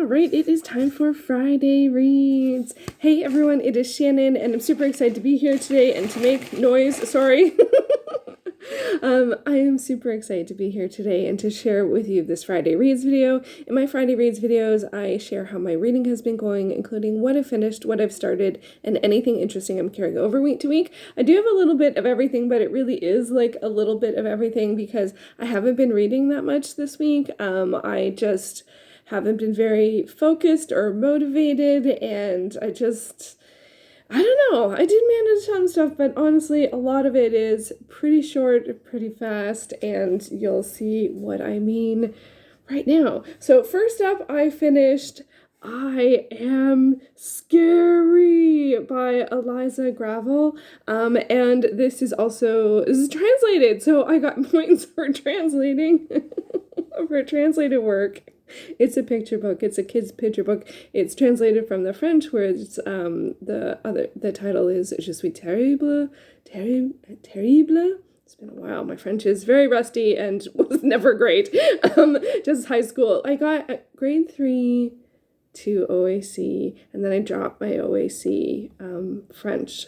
right, it is time for Friday Reads. Hey everyone, it is Shannon, and I'm super excited to be here today and to make noise, sorry. I am super excited to be here today and to share with you this Friday Reads video. In my Friday Reads videos, I share how my reading has been going, including what I've finished, what I've started, and anything interesting I'm carrying over week to week. I do have a little bit of everything, but it really is like a little bit of everything because I haven't been reading that much this week. I just haven't been very focused or motivated, and I don't know. I did manage some stuff, but honestly, a lot of it is pretty short, pretty fast, and you'll see what I mean right now. So first up, I finished I Am Scary by Elise Gravel, and this is translated, so I got points for translating, for translated work. It's a picture book. It's a kid's picture book. It's translated from the French, where it's, the title is Je suis terrible. It's been a while. My French is very rusty and was never great. Just high school. I got grade 3 to OAC, and then I dropped my OAC French.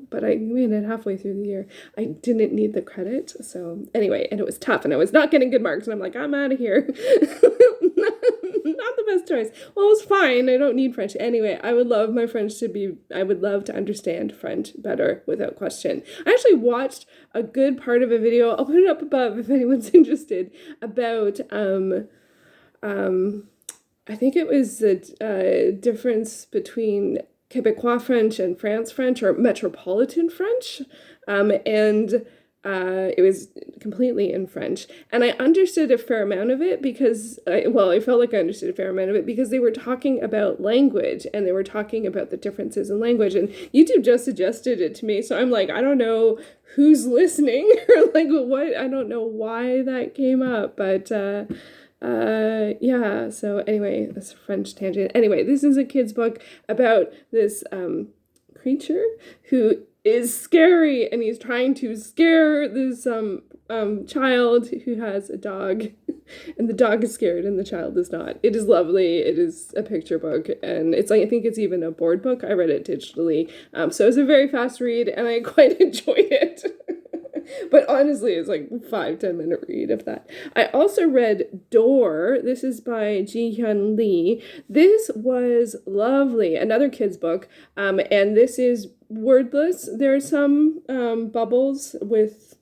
But I made it halfway through the year. I didn't need the credit. So anyway, and it was tough, and I was not getting good marks, and I'm like, I'm out of here. Not the best choice. Well, it was fine. I don't need French. Anyway, I would love to understand French better without question. I actually watched a good part of a video. I'll put it up above if anyone's interested, about, I think it was the difference between Quebecois French and France French, or Metropolitan French, and it was completely in French. And I understood a fair amount of it because, I felt like I understood a fair amount of it because they were talking about language, and they were talking about the differences in language, and YouTube just suggested it to me, so I'm like, I don't know who's listening, or like what, I don't know why that came up, but yeah, so anyway, that's a French tangent. Anyway, this is a kid's book about this creature who is scary, and he's trying to scare this child who has a dog, and the dog is scared and the child is not. It is lovely. It is a picture book, and I think it's even a board book. I read it digitally, so it's a very fast read, and I quite enjoyed it. But honestly, it's like 5-10 minute read of that. I also read Door. This is by JiHyeon Lee. This was lovely. Another kid's book. And this is wordless. There are some bubbles with,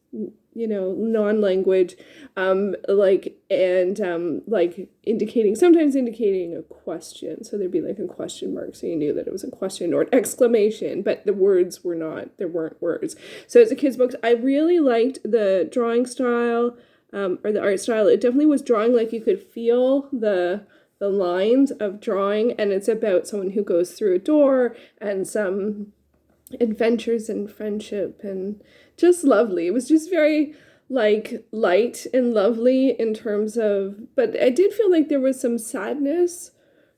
non-language, sometimes indicating a question. So there'd be like a question mark, so you knew that it was a question, or an exclamation, but the words were not, there weren't words. So it's a kid's book. I really liked the drawing style, or the art style. It definitely was drawing, like you could feel the lines of drawing, and it's about someone who goes through a door and some adventures and friendship, and just lovely. It was just very light and lovely in terms of, but I did feel like there was some sadness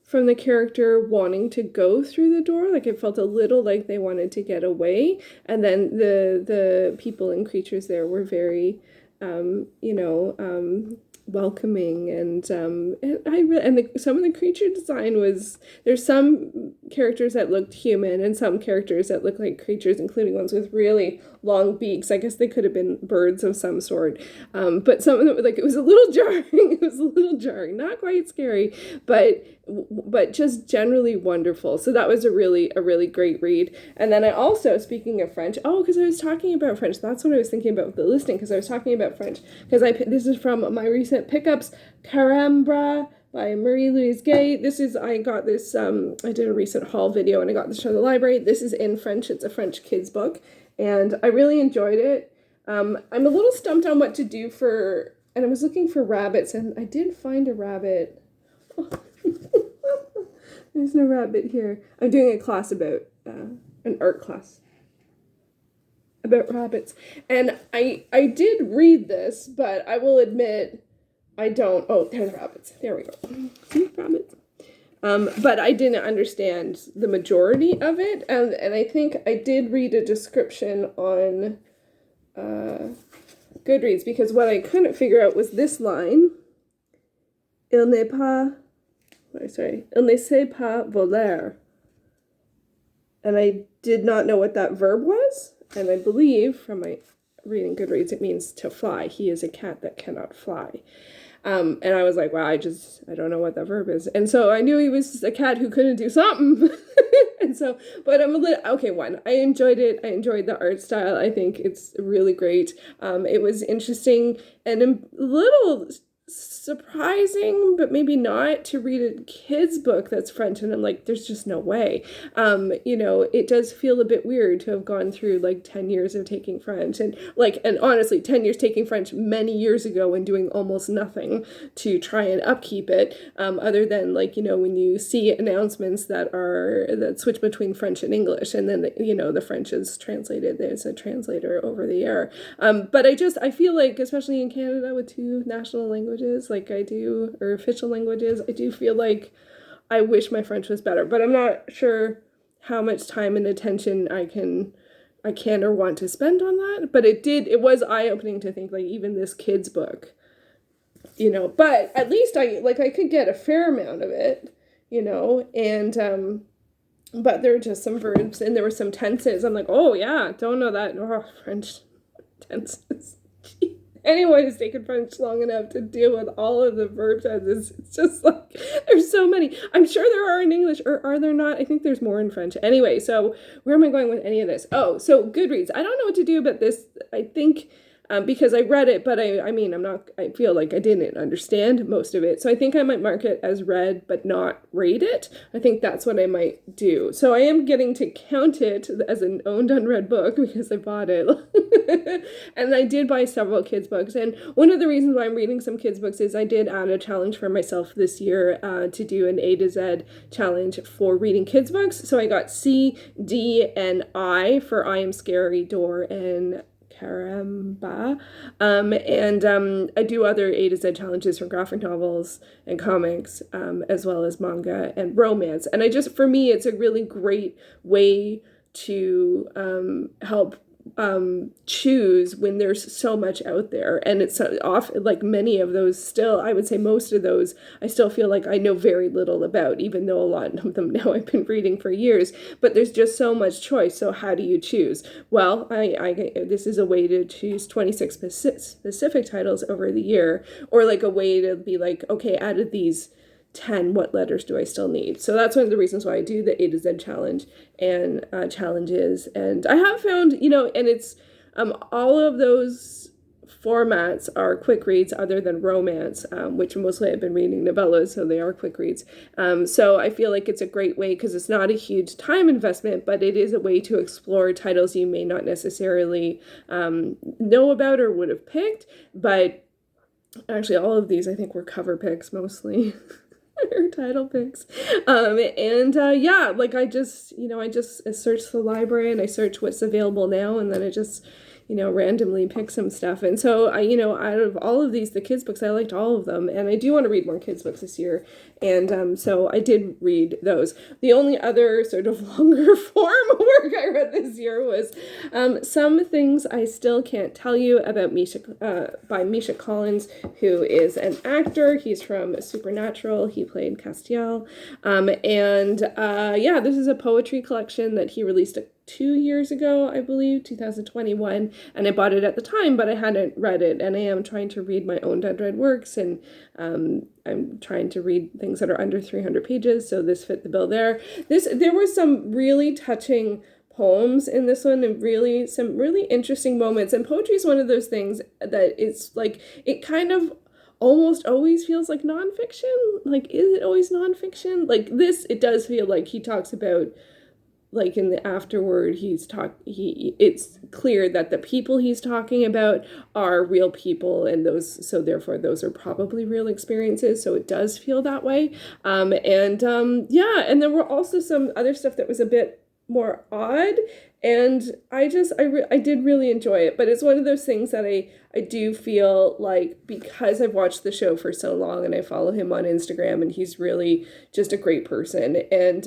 from the character wanting to go through the door. Like it felt a little like they wanted to get away, and then the people and creatures there were very welcoming, and some of the creature design was, there's some characters that looked human and some characters that looked like creatures, including ones with really long beaks. I guess they could have been birds of some sort, but some of them, like, it was a little jarring. Not quite scary, but just generally wonderful. So that was a really great read. And then I also, speaking of French, because I was talking about French, that's what I was thinking about with the listing, because I was talking about French, because this is from my recent pickups, Caramba by Marie-Louise Gay. I got this, I did a recent haul video, and I got this from the library. This is in French. It's a French kids book, and I really enjoyed it. I'm a little stumped on what to do and I was looking for rabbits, and I did find a rabbit. There's no rabbit here. I'm doing a class about, an art class about rabbits. And I did read this, but I will admit I don't. Oh, there's rabbits. There we go. See, rabbits. But I didn't understand the majority of it. And I think I did read a description on Goodreads, because what I couldn't figure out was this line. Il n'est pas sorry, il ne sait pas voler. And I did not know what that verb was. And I believe from my reading Goodreads, it means to fly. He is a cat that cannot fly. And I was like, wow, I don't know what that verb is. And so I knew he was a cat who couldn't do something. And so, but I'm a little, okay, I enjoyed it. I enjoyed the art style. I think it's really great. It was interesting and a little surprising, but maybe not, to read a kid's book that's French. And I'm like, there's just no way. It does feel a bit weird to have gone through like 10 years of taking French and honestly, 10 years taking French many years ago and doing almost nothing to try and upkeep it, other than when you see announcements that switch between French and English, and then the French is translated, there's a translator over the air. But I feel like, especially in Canada with two national languages like I do, or official languages, I do feel like I wish my French was better, but I'm not sure how much time and attention I can or want to spend on that. But it was eye-opening to think, like, even this kid's book, but at least I could get a fair amount of it, and but there were just some verbs and there were some tenses. I'm like, oh yeah, don't know that. Oh, French tenses. Anyone who's taken French long enough to deal with all of the verb tenses, it's just like, there's so many. I'm sure there are in English, or are there not? I think there's more in French. Anyway, so where am I going with any of this? Oh, so Goodreads. I don't know what to do about this. I think because I read it, but I feel like I didn't understand most of it. So I think I might mark it as read, but not rate it. I think that's what I might do. So I am getting to count it as an owned unread book because I bought it. And I did buy several kids' books. And one of the reasons why I'm reading some kids' books is I did add a challenge for myself this year to do an A to Z challenge for reading kids' books. So I got C, D, and I for I Am Scary, Door, and Caramba. I do other A to Z challenges for graphic novels and comics, as well as manga and romance. And for me, it's a really great way to help choose when there's so much out there. And it's off, like many of those still, I would say most of those, I still feel like I know very little about, even though a lot of them now I've been reading for years, but there's just so much choice. So how do you choose? Well, this is a way to choose 26 specific titles over the year, or like a way to be like, okay, out of these 10, what letters do I still need? So that's one of the reasons why I do the A to Z challenge and challenges. And I have found, and it's all of those formats are quick reads other than romance, which mostly I've been reading novellas, so they are quick reads. So I feel like it's a great way because it's not a huge time investment, but it is a way to explore titles you may not necessarily know about or would have picked. But actually, all of these I think were cover picks mostly. Or title picks. I just search the library and I search what's available now, and then I just randomly pick some stuff. And so out of all of these, the kids books, I liked all of them, and I do want to read more kids books this year. And so I did read those. The only other sort of longer form work I read this year was Some Things I Still Can't Tell You about Misha, by Misha Collins, who is an actor. He's from Supernatural. He played Castiel. This is a poetry collection that he released 2 years ago, I believe, 2021, and I bought it at the time, but I hadn't read it, and I am trying to read my own unread works, and I'm trying to read things that are under 300 pages, so this fit the bill there. There were some really touching poems in this one, and some really interesting moments, and poetry is one of those things that it's like, it kind of almost always feels like nonfiction. Like, is it always nonfiction? Like this, it does feel like he talks about, like in the afterword, it's clear that the people he's talking about are real people, and therefore those are probably real experiences. So it does feel that way. And there were also some other stuff that was a bit more odd, and I did really enjoy it. But it's one of those things that I do feel like, because I've watched the show for so long and I follow him on Instagram, and he's really just a great person, and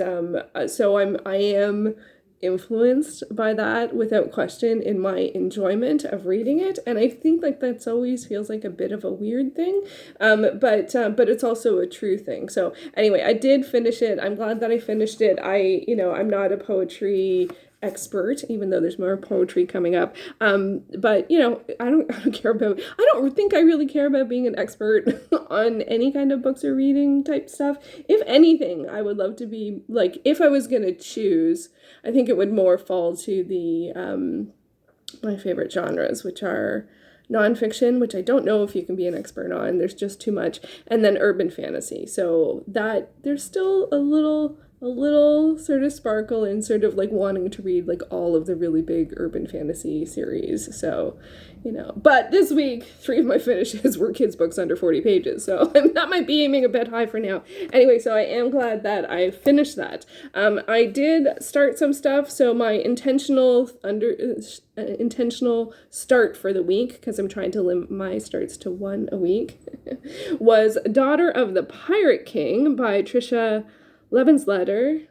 so I am influenced by that without question in my enjoyment of reading it, and I think like that's always feels like a bit of a weird thing, but it's also a true thing. So anyway, I did finish it. I'm glad that I finished it. I'm not a poetry expert, even though there's more poetry coming up. But I don't care about. I don't think I really care about being an expert on any kind of books or reading type stuff. If anything, I would love to be like, if I was gonna choose, I think it would more fall to the my favorite genres, which are nonfiction, which I don't know if you can be an expert on. There's just too much, and then urban fantasy. So that there's still a little sort of sparkle in sort of like wanting to read like all of the really big urban fantasy series. So, but this week, 3 of my finishes were kids' books under 40 pages. So that might be aiming a bit high for now. Anyway, so I am glad that I finished that. I did start some stuff. So my intentional start for the week, because I'm trying to limit my starts to 1 a week, was Daughter of the Pirate King by Tricia Levenseller.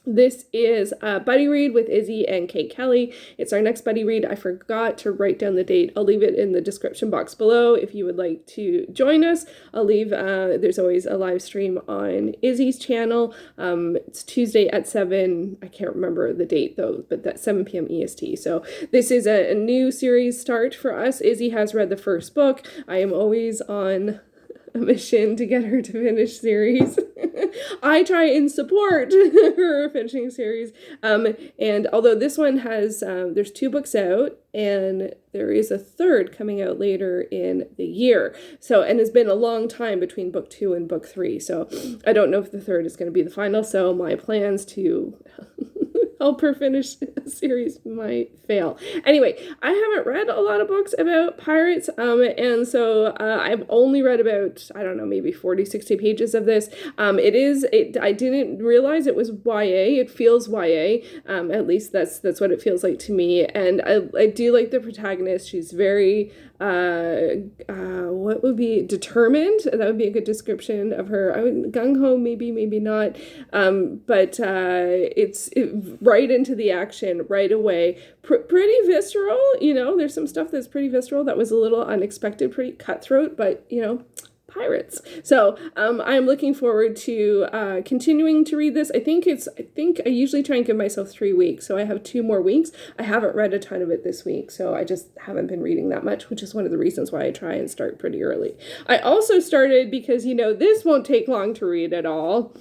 This is a buddy read with Izzy and Kate Kelly. It's our next buddy read. I forgot to write down the date. I'll leave it in the description box below if you would like to join us. I'll leave, there's always a live stream on Izzy's channel. It's Tuesday at 7. I can't remember the date though, but that's 7 p.m. EST. So this is a new series start for us. Izzy has read the first book. I am always on a mission to get her to finish series. I try and support her finishing series. And although this one has, there's 2 books out, and there is a 3rd coming out later in the year. So, and it's been a long time between book 2 and book 3. So I don't know if the 3rd is going to be the final. So my plans to help her finish a series might fail. Anyway, I haven't read a lot of books about pirates, and so I've only read about, I don't know, maybe 40, 60 pages of this. I didn't realize it was YA. It feels YA, at least that's what it feels like to me, and I do like the protagonist. She's very, what would be determined? That would be a good description of her. I would gung-ho, maybe not, but it's right into the action right away. Pretty visceral, there's some stuff that's pretty visceral that was a little unexpected, pretty cutthroat, but, pirates. So I'm looking forward to continuing to read this. I think I usually try and give myself 3 weeks, so I have 2 more weeks. I haven't read a ton of it this week, so I just haven't been reading that much, which is one of the reasons why I try and start pretty early. I also started, because this won't take long to read at all,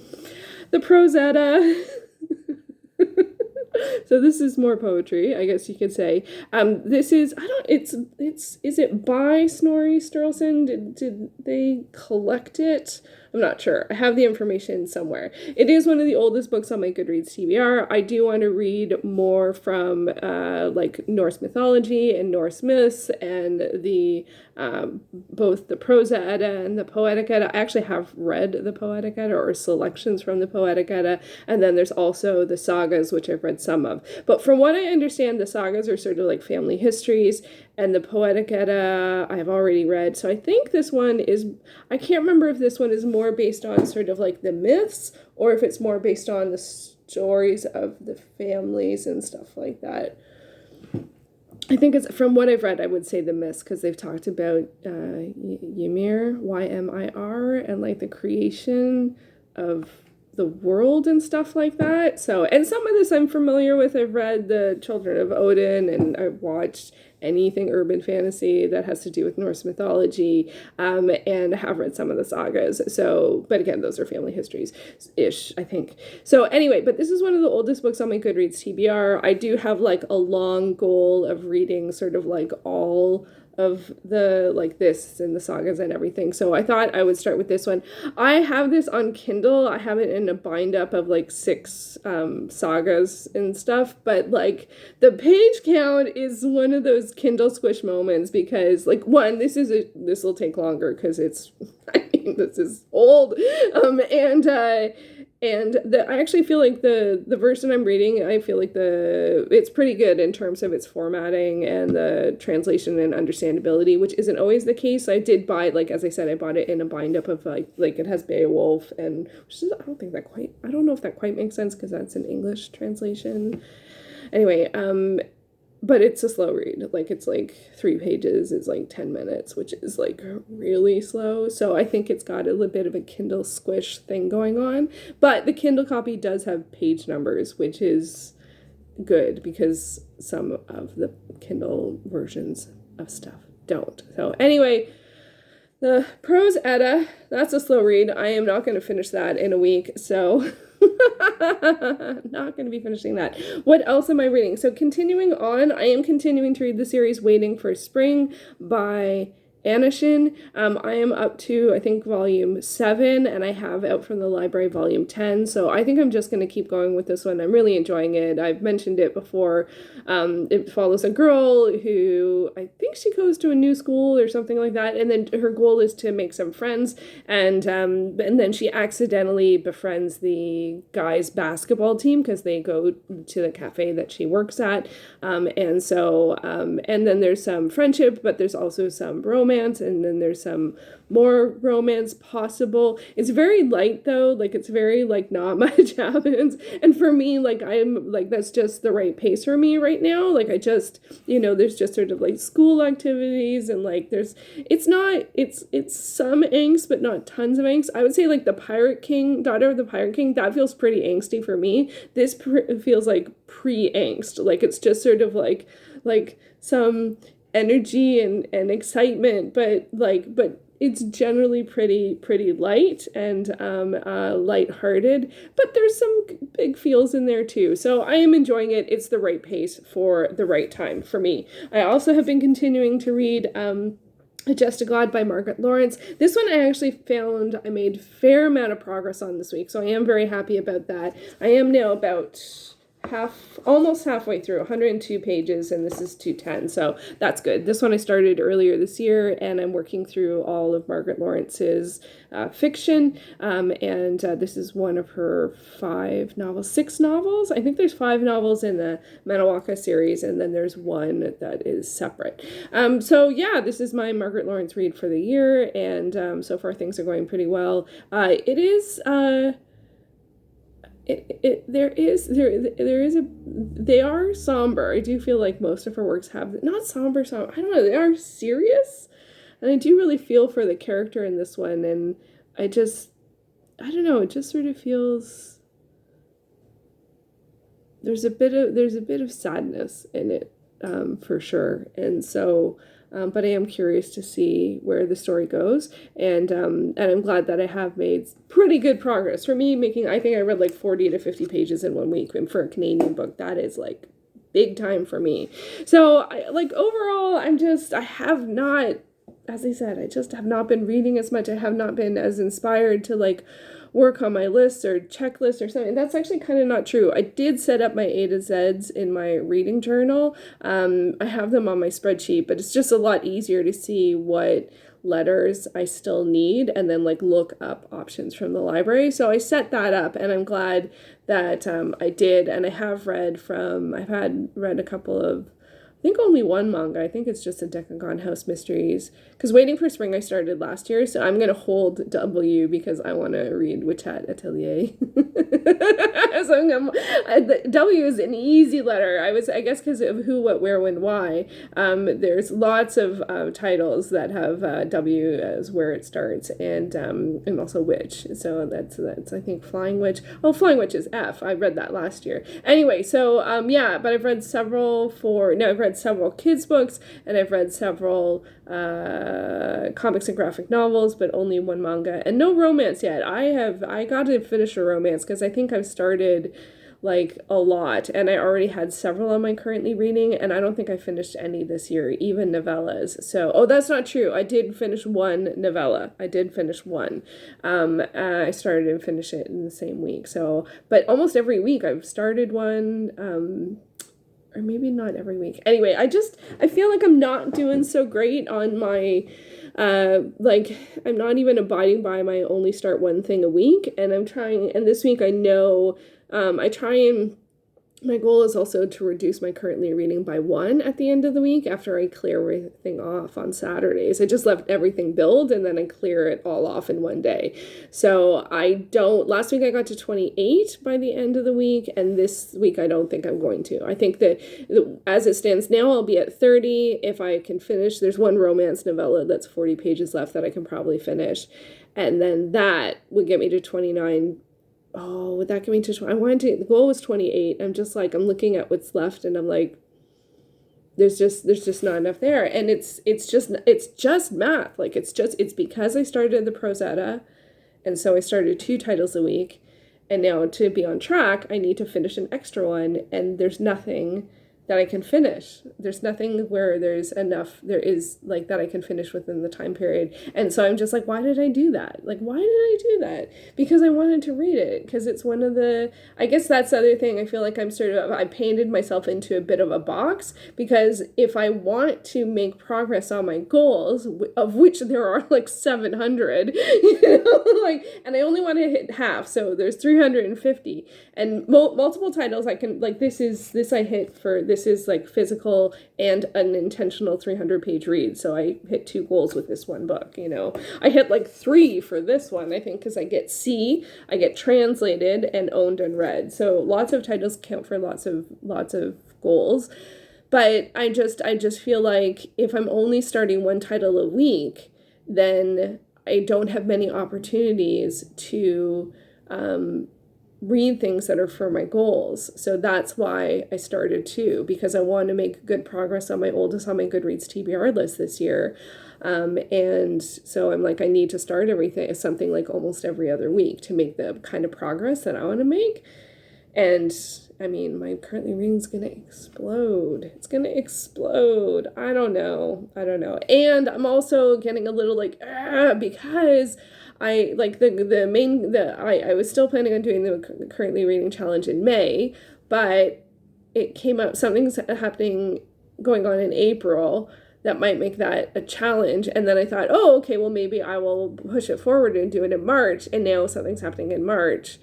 the Prose Edda. So this is more poetry, I guess you could say. This is, is it by Snorri Sturluson? Did they collect it? I'm not sure. I have the information somewhere. It is one of the oldest books on my Goodreads TBR. I do want to read more from like Norse mythology and Norse myths, and the both the Prose Edda and the Poetic Edda. I actually have read the Poetic Edda, or selections from the Poetic Edda, and then there's also the sagas, which I've read some of. But from what I understand, the sagas are sort of like family histories, and the Poetic Edda I have already read. So I think this one is, I can't remember if this one is more based on sort of like the myths, or if it's more based on the stories of the families and stuff like that. I think it's, from what I've read, I would say the myths, because they've talked about Ymir, Ymir, and like the creation of the world and stuff like that. So, and some of this I'm familiar with. I've read the Children of Odin, and I've watched anything urban fantasy that has to do with Norse mythology, and have read some of the sagas. So, but again, those are family histories-ish, I think. So anyway, but this is one of the oldest books on my Goodreads TBR. I do have like a long goal of reading sort of like all of the, like this and the sagas and everything. So I thought I would start with this one. I have this on Kindle. I have it in a bind up of like 6 sagas and stuff, but like the page count is one of those Kindle squish moments, because like, one, this will take longer because it's, I mean, this is old. And I actually feel like the version I'm reading, I feel like it's pretty good in terms of its formatting and the translation and understandability, which isn't always the case. I did buy, like, as I said, I bought it in a bind up of like it has Beowulf, and which is, I don't know if that quite makes sense because that's an English translation. Anyway, but it's a slow read. Like, it's like 3 pages is like 10 minutes, which is like really slow. So I think it's got a little bit of a Kindle squish thing going on. But the Kindle copy does have page numbers, which is good because some of the Kindle versions of stuff don't. So anyway, the Prose Edda, that's a slow read. I am not going to finish that in a week, so not going to be finishing that. What else am I reading? So continuing on, I am continuing to read the series Waiting for Spring by Anishin. I am up to, I think, volume 7, and I have out from the library volume 10, so I think I'm just going to keep going with this one. I'm really enjoying it. I've mentioned it before. It follows a girl who, I think she goes to a new school or something like that, and then her goal is to make some friends, and then she accidentally befriends the guys' basketball team because they go to the cafe that she works at, and then there's some friendship, but there's also some romance, and then there's some more romance possible. It's very light though, like it's very like not much happens, and for me, like I'm like that's just the right pace for me right now. Like I just, there's just sort of like school activities, and like it's some angst but not tons of angst. I would say like Daughter of the Pirate King, that feels pretty angsty for me. This feels like pre-angst, like it's just sort of like some energy and excitement, but it's generally pretty light and lighthearted, but there's some big feels in there too. So I am enjoying it. It's the right pace for the right time for me. I also have been continuing to read A Just a God by Margaret Lawrence. This one I actually found I made a fair amount of progress on this week, so I am very happy about that. I am now about almost halfway through, 102 pages, and this is 210, so that's good. This one I started earlier this year, and I'm working through all of Margaret Lawrence's fiction, and this is one of her 6 novels. I think there's 5 novels in the Manawaka series, and then there's one that is separate. So yeah, this is my Margaret Lawrence read for the year, and so far things are going pretty well. They are somber. I do feel like most of her works have, not somber, I don't know, they are serious, and I do really feel for the character in this one, and I don't know, it just sort of feels, there's a bit of sadness in it, for sure, and so, but I am curious to see where the story goes, and I'm glad that I have made pretty good progress. For me, I think I read like 40 to 50 pages in 1 week, and for a Canadian book, that is like big time for me. So, overall, I have not, as I said, I just have not been reading as much. I have not been as inspired to work on my list or checklist or something. That's actually kind of not true. I did set up my A to Zs in my reading journal. I have them on my spreadsheet, but it's just a lot easier to see what letters I still need and then look up options from the library. So I set that up, and I'm glad that I did. And I have read a couple of, I think only one manga. I think it's just a Decagon House Mysteries. Because Waiting for Spring I started last year, so I'm going to hold W because I want to read Witch Hat Atelier. So W is an easy letter. I guess because of Who, What, Where, When, Why. There's lots of titles that have W as where it starts, and also Witch. So that's I think Flying Witch. Oh, Flying Witch is F. I read that last year. Anyway, so yeah, but I've read several kids books, and I've read several comics and graphic novels, but only one manga, and no romance yet. I got to finish a romance because I think I've started a lot, and I already had several I'm currently reading, and I don't think I finished any this year, even novellas. So, that's not true. I did finish one novella. I did finish one. I started and finished it in the same week. So, but almost every week I've started one, or maybe not every week. Anyway, I feel like I'm not doing so great on my like, I'm not even abiding by my only start one thing a week, and I'm trying, and this week I know, I try and my goal is also to reduce my currently reading by one at the end of the week after I clear everything off on Saturdays. I just left everything build and then I clear it all off in one day. So last week I got to 28 by the end of the week, and this week I don't think I'm going to. I think that as it stands now, I'll be at 30 if I can finish. There's one romance novella that's 40 pages left that I can probably finish. And then that would get me to 29. Oh, would that get me to 20? The goal was 28. I'm just like, I'm looking at what's left and I'm like, there's just not enough there. And it's just math. Like, it's because I started the Prose Edda, and so I started 2 titles a week. And now to be on track, I need to finish an extra one, and there's nothing that I can finish. There's nothing where there's enough, there is like that I can finish within the time period. And so I'm just like, why did I do that? Like, why did I do that? Because I wanted to read it. Because it's one of the, I guess that's the other thing. I feel like I painted myself into a bit of a box, because if I want to make progress on my goals, of which there are like 700, like, and I only want to hit half. So there's 350 and multiple titles I can, like, this I hit for, this is like physical and an intentional 300-page read. So I hit 2 goals with this one book, I hit like 3 for this one, I think, because I get translated and owned and read. So lots of titles count for lots of goals. But I just feel like if I'm only starting one title a week, then I don't have many opportunities to read things that are for my goals. So that's why I started 2, because I want to make good progress on my oldest on my Goodreads TBR list this year. And so I'm like, I need to start something like almost every other week to make the kind of progress that I want to make. And I mean, my currently reading's going to explode. It's going to explode. I don't know. And I'm also getting a little like, because I like I was still planning on doing the currently reading challenge in May, but it came up, something's going on in April that might make that a challenge. And then I thought, oh, okay, well, maybe I will push it forward and do it in March. And now something's happening in March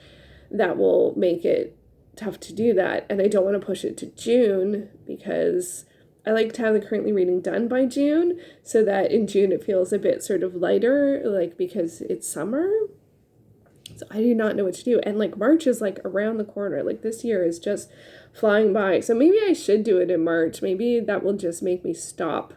that will make it tough to do that. And I don't want to push it to June, because I like to have the currently reading done by June, so that in June it feels a bit sort of lighter, like, because it's summer. So I do not know what to do. And like March is like around the corner. Like, this year is just flying by. So maybe I should do it in March. Maybe that will just make me stop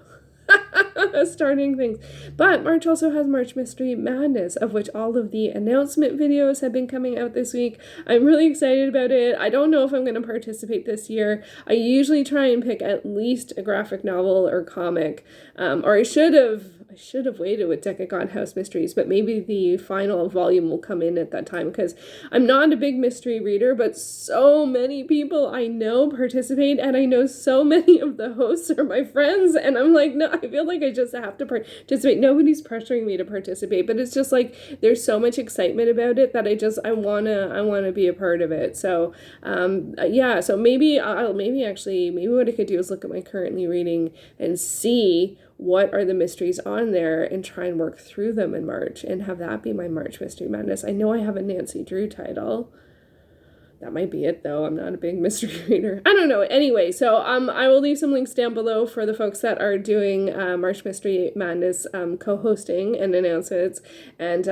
starting things. But March also has March Mystery Madness, of which all of the announcement videos have been coming out this week. I'm really excited about it. I don't know if I'm going to participate this year. I usually try and pick at least a graphic novel or comic, or I should have waited with Decagon House Mysteries, but maybe the final volume will come in at that time, because I'm not a big mystery reader, but so many people I know participate, and I know so many of the hosts are my friends, and I'm like, no, I feel like I just have to participate. Nobody's pressuring me to participate, but it's just like, there's so much excitement about it that I want to be a part of it. So, so maybe what I could do is look at my currently reading and see what are the mysteries on there and try and work through them in March and have that be my March Mystery Madness. I know I have a Nancy Drew title. That might be it, though. I'm not a big mystery reader. I don't know. Anyway, so I will leave some links down below for the folks that are doing March Mystery Madness co-hosting and announcements. And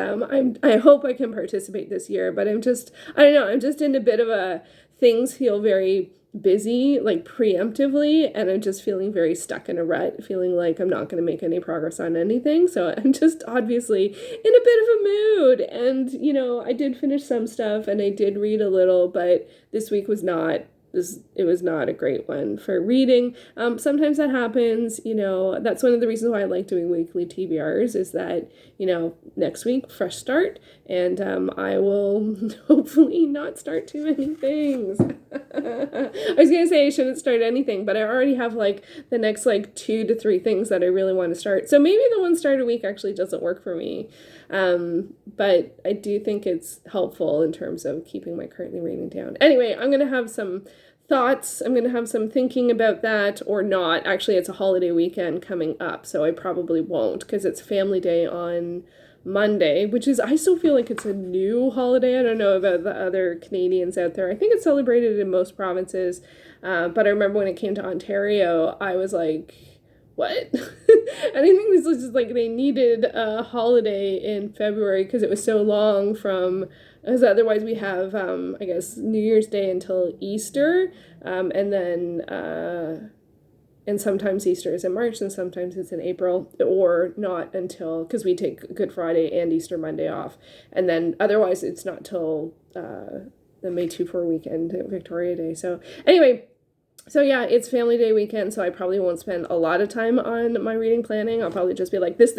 I hope I can participate this year. But I'm just in a bit of a, things feel very busy, like preemptively, and I'm just feeling very stuck in a rut, feeling like I'm not going to make any progress on anything. So I'm just obviously in a bit of a mood. And I did finish some stuff and I did read a little, but this week was not a great one for reading. Sometimes that happens. That's one of the reasons why I like doing weekly TBRs, is that next week, fresh start, and I will hopefully not start too many things. I was gonna say I shouldn't start anything, but I already have like the next like 2 to 3 things that I really want to start. So maybe the one start a week actually doesn't work for me. But I do think it's helpful in terms of keeping my currently reading down. Anyway, I'm gonna have some thoughts. I'm going to have some thinking about that or not. Actually, it's a holiday weekend coming up, so I probably won't because it's Family Day on Monday, which is, I still feel like it's a new holiday. I don't know about the other Canadians out there. I think it's celebrated in most provinces, but I remember when it came to Ontario, I was like, what? And I think this was just like they needed a holiday in February because it was so long from, because otherwise we have, I guess, New Year's Day until Easter, and then, and sometimes Easter is in March and sometimes it's in April, or not until, because we take Good Friday and Easter Monday off, and then otherwise it's not till the May 2-4 weekend, Victoria Day. So anyway, so yeah, it's Family Day weekend, so I probably won't spend a lot of time on my reading planning. I'll probably just be like this,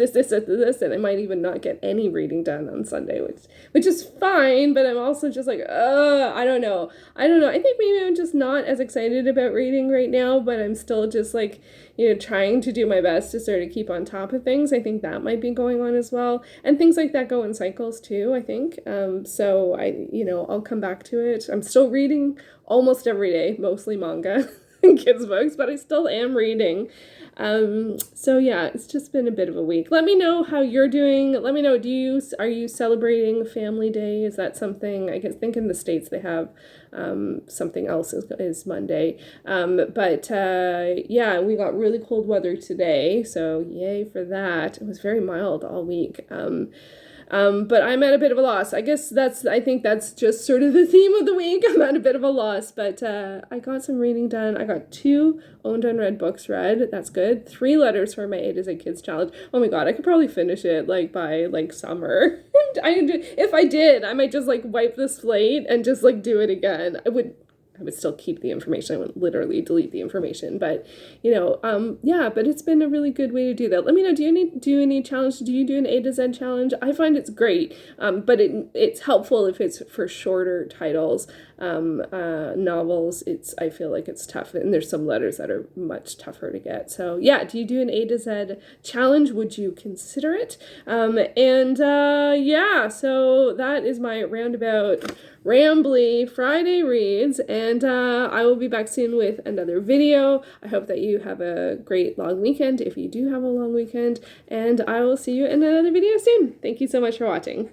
and I might even not get any reading done on Sunday, which is fine, but I'm also just like, I don't know. I think maybe I'm just not as excited about reading right now, but I'm still just like, trying to do my best to sort of keep on top of things. I think that might be going on as well. And things like that go in cycles too, I think. So I'll come back to it. I'm still reading almost every day, mostly manga and kids books, but I still am reading. So yeah, it's just been a bit of a week. Let me know how you're doing. Let me know, are you celebrating Family Day? Is that something? I think in the States they have something else is Monday. But yeah, we got really cold weather today, so yay for that. It was very mild all week. But I'm at a bit of a loss. I think that's just sort of the theme of the week. I'm at a bit of a loss, but I got some reading done. I got 2 owned unread books read. That's good. 3 letters for my A to Z Kids Challenge. Oh my God, I could probably finish it by summer. If I did, I might just wipe the slate and just do it again. I would still keep the information. I wouldn't literally delete the information, but yeah, but it's been a really good way to do that. Let me know, do you do any challenge? Do you do an A to Z challenge? I find it's great, but it's helpful if it's for shorter titles. Novels, I feel like it's tough, and there's some letters that are much tougher to get. So yeah, do you do an A to Z challenge? Would you consider it? Yeah, so that is my roundabout rambly Friday reads, and I will be back soon with another video. I hope that you have a great long weekend if you do have a long weekend, and I will see you in another video soon. Thank you so much for watching.